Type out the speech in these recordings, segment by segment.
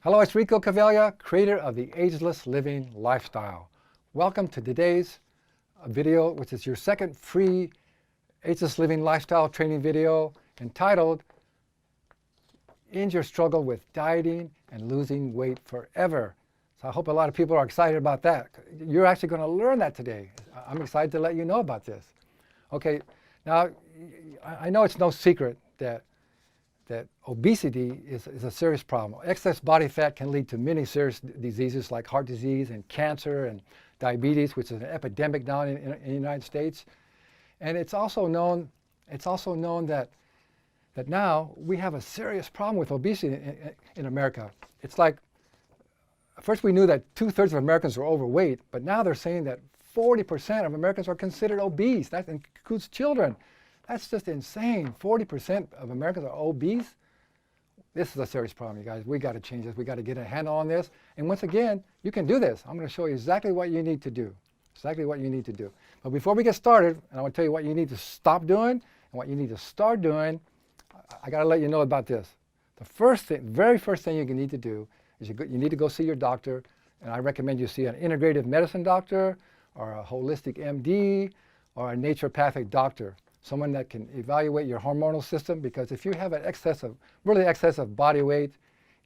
Hello, it's Rico Caveglia, creator of the Ageless Living Lifestyle. Welcome to today's video, which is your second free Ageless Living Lifestyle training video entitled, End Your Struggle with Dieting and Losing Weight Forever. So I hope a lot of people are excited about that. You're actually going to learn that today. I'm excited to let you know about this. Okay, now I know it's no secret that obesity is a serious problem. Excess body fat can lead to many serious diseases like heart disease and cancer and diabetes, which is an epidemic now in the United States. And it's also known that now we have a serious problem with obesity in America. It's like, first we knew that 2/3 of Americans were overweight, but now they're saying that 40% of Americans are considered obese. That includes children. That's just insane. 40% of Americans are obese. This is a serious problem, you guys. We got to change this. We got to get a handle on this. And once again, you can do this. I'm going to show you exactly what you need to do. Exactly what you need to do. But before we get started, I want to tell you what you need to stop doing and what you need to start doing. I got to let you know about this. The first thing, very first thing you need to do is you need to go see your doctor. And I recommend you see an integrative medicine doctor or a holistic MD or a naturopathic doctor. Someone that can evaluate your hormonal system, because if you have an really excessive body weight,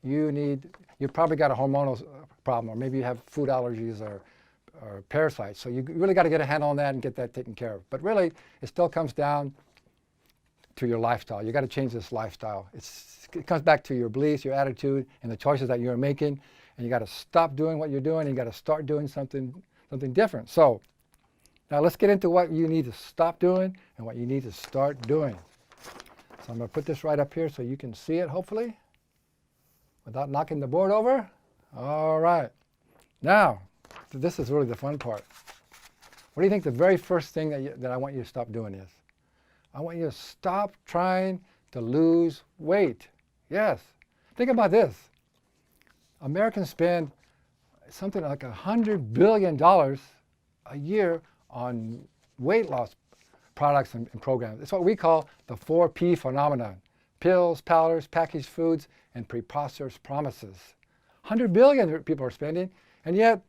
you probably got a hormonal problem, or maybe you have food allergies or parasites. So you really got to get a handle on that and get that taken care of. But really, it still comes down to your lifestyle. You got to change this lifestyle. It comes back to your beliefs, your attitude, and the choices that you're making. And you got to stop doing what you're doing. And you got to start doing something different. So now let's get into what you need to stop doing and what you need to start doing. So I'm going to put this right up here so you can see it, hopefully, without knocking the board over. All right. Now, this is really the fun part. What do you think the very first thing that I want you to stop doing is? I want you to stop trying to lose weight. Yes. Think about this. Americans spend something like $100 billion a year on weight loss products and programs. It's what we call the 4P phenomenon: pills, powders, packaged foods, and preposterous promises. 100 billion people are spending, and yet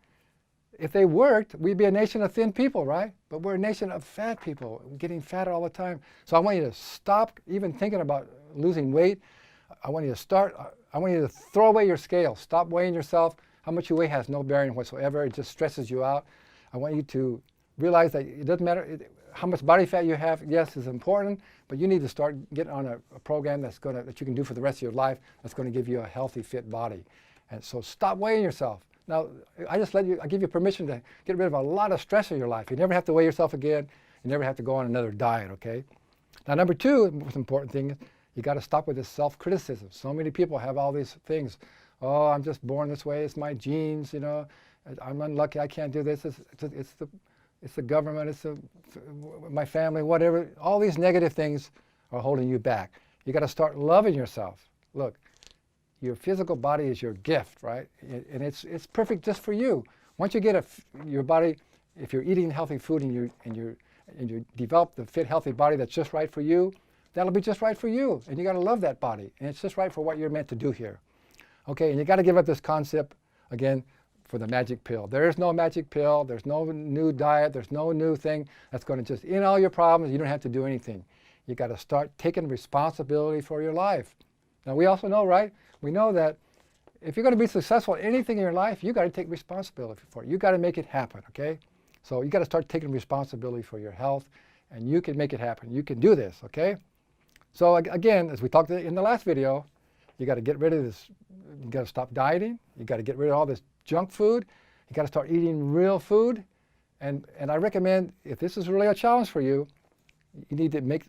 if they worked, we'd be a nation of thin people, right? But we're a nation of fat people, getting fatter all the time. So I want you to stop even thinking about losing weight. I want you to throw away your scale. Stop weighing yourself. How much you weigh has no bearing whatsoever. It just stresses you out. I want you to realize that it doesn't matter how much body fat you have. Yes, is important, but you need to start getting on a program that you can do for the rest of your life that's going to give you a healthy, fit body. And so stop weighing yourself. Now, I give you permission to get rid of a lot of stress in your life. You never have to weigh yourself again. You never have to go on another diet, okay? Now, number two, the most important thing is you got to stop with this self-criticism. So many people have all these things. Oh, I'm just born this way. It's my genes, you know. I'm unlucky. I can't do this. It's the government. It's my family, whatever. All these negative things are holding you back. You got to start loving yourself. Look, your physical body is your gift, right? And it's perfect just for you. Once you get your body, if you're eating healthy food and you develop the fit, healthy body that's just right for you, that'll be just right for you. And you got to love that body. And it's just right for what you're meant to do here. Okay, and you got to give up this concept, again, for the magic pill. There is no magic pill. There's no new diet. There's no new thing that's going to just end all your problems. You don't have to do anything. You got to start taking responsibility for your life. Now, we also know, right? We know that if you're going to be successful in anything in your life, you got to take responsibility for it. You got to make it happen, okay? So you got to start taking responsibility for your health, and you can make it happen. You can do this, okay? So again, as we talked in the last video, you got to get rid of this. You got to stop dieting. You got to get rid of all this junk food. You got to start eating real food. And I recommend, if this is really a challenge for you, you need to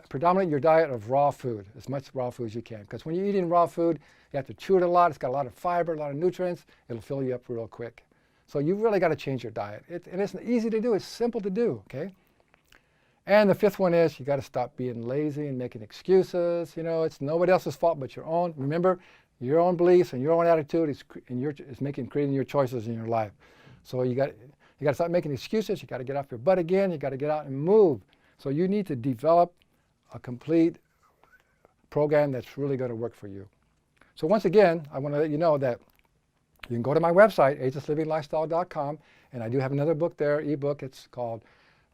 predominate your diet of raw food, as much raw food as you can. Because when you're eating raw food, you have to chew it a lot. It's got a lot of fiber, a lot of nutrients. It'll fill you up real quick. So you really got to change your diet. And it's easy to do. It's simple to do, okay? And the fifth one is you got to stop being lazy and making excuses. You know, it's nobody else's fault but your own. Remember, your own beliefs and your own attitude is creating your choices in your life. So you got to stop making excuses. You got to get off your butt again. You got to get out and move. So you need to develop a complete program that's really going to work for you. So once again, I want to let you know that You can go to my website, agelesslivinglifestyle.com, and I do have another book there, ebook. It's called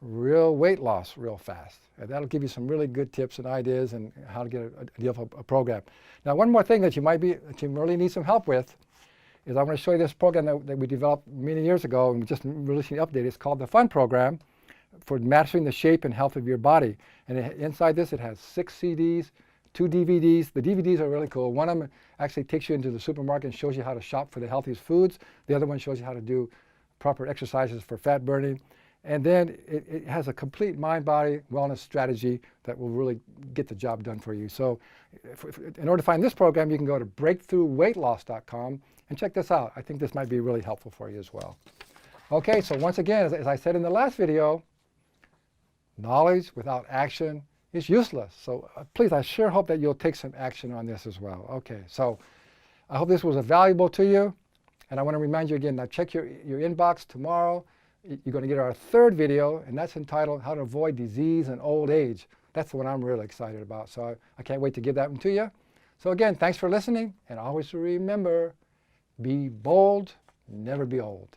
Real Weight Loss Real Fast. And that'll give you some really good tips and ideas and how to get a deal for a program. Now, one more thing that you really need some help with is I want to show you this program that we developed many years ago and we just releasing the update. It's called the Fun Program for Mastering the Shape and Health of Your Body. And inside this, it has 6 CDs, 2 DVDs. The DVDs are really cool. One of them actually takes you into the supermarket and shows you how to shop for the healthiest foods. The other one shows you how to do proper exercises for fat burning. And then it has a complete mind-body wellness strategy that will really get the job done for you. So in order to find this program, you can go to breakthroughweightloss.com and check this out. I think this might be really helpful for you as well. Okay, so once again, as I said in the last video, knowledge without action is useless. So please, I sure hope that you'll take some action on this as well. Okay, so I hope this was valuable to you. And I want to remind you again, now check your inbox tomorrow. You're going to get our 3rd video, and that's entitled How to Avoid Disease and Old Age. That's the one I'm really excited about, so I can't wait to give that one to you. So again, thanks for listening, and always remember, be bold, never be old.